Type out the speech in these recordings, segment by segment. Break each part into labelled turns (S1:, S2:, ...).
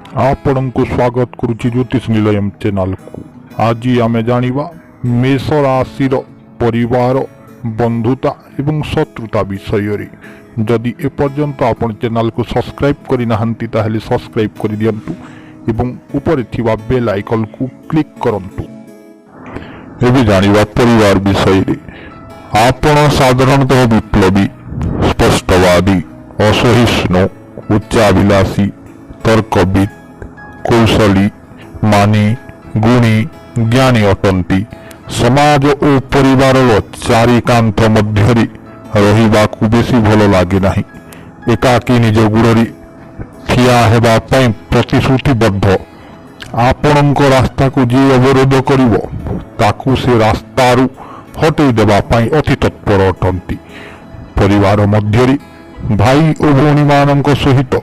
S1: आपणଙ୍କୁ स्वागत करुछि ज्योतिष निलयम चैनल को। आज आमे जानिबा मेष राशि परिवार बंधुता एवं शत्रुता विषय रे। जदि एपर्यंत आपण चैनल को सब्सक्राइब करि नाहंती ताहेले सब्सक्राइब करि दियंतु एवं ऊपर थिबा बेल आइकन को क्लिक करंतु। एबे जानिबा परिवार विषय रे। आपण साधारणतः विप्लवी, स्पष्टवादी, असहिष्णु, उच्चाभिलाषी, तर्कविद, कौशली, मानी, गुणी, ज्ञानी अटंती। समाज और परिवार चारिकांत मध्य रहिबाकु बेसी भल लगे नाही। एकाकी निज गुड़री ठिया हेबा पई प्रतिश्रुतिबद्ध। आपणक रास्ता को जी अवरोध करिवो ताकू से रास्तारू हटई देबा पई अति तत्पर अटंती। परिवार मध्य भाई और भौणी मानक सहित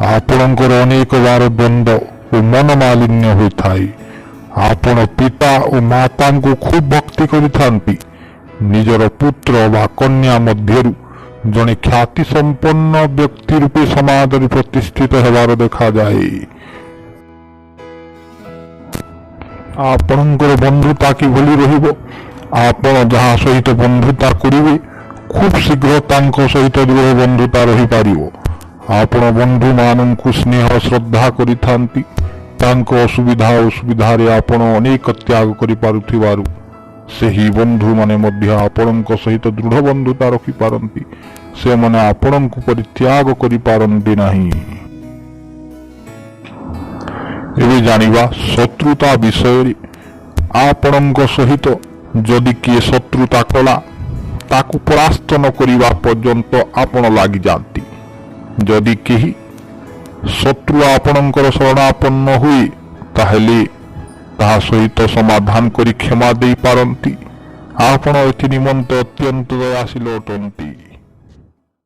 S1: आपणकर अनेक बार द्वंद्व और मनमालिन्य होता है। आपण पिता और माता को खूब भक्ति करिथांती। निजर पुत्र वा कन्या मध्यरु जने ख्याति संपन्न व्यक्ति रूपे समाज रे प्रतिष्ठित हेबार देखा जाए। आपणकर बंधुता किभली रहिबो, आपण जहाँ सहित बंधुता करिवे खूब शीघ्र तांको सहित दृढ़ बंधुता रही पारिबो। आपण बंधु माननकु स्नेह श्रद्धा करिथांती। तांको असुविधा असुविधा रे आपण अनेक त्याग करि पारुथिबारु सेही बंधु माने मध्य आपणक सहित दृढ़ बंधुता रखि पारंती। से माने आपणकु परित्याग करि पारंती नाही। एबे जानिबा शत्रुता विषय रे। आपणक सहित जदि किए शत्रुता कला ताकू परास्त न करिबा पर्यंत आपण लागि जांती। जदि केही शत्रु आपणकर शरणापन्न हुए ताहेले ताहा सहित समाधान करी क्षमा देई पारंती। आपण एथि निमंते अत्यंत दयाशील अटंती।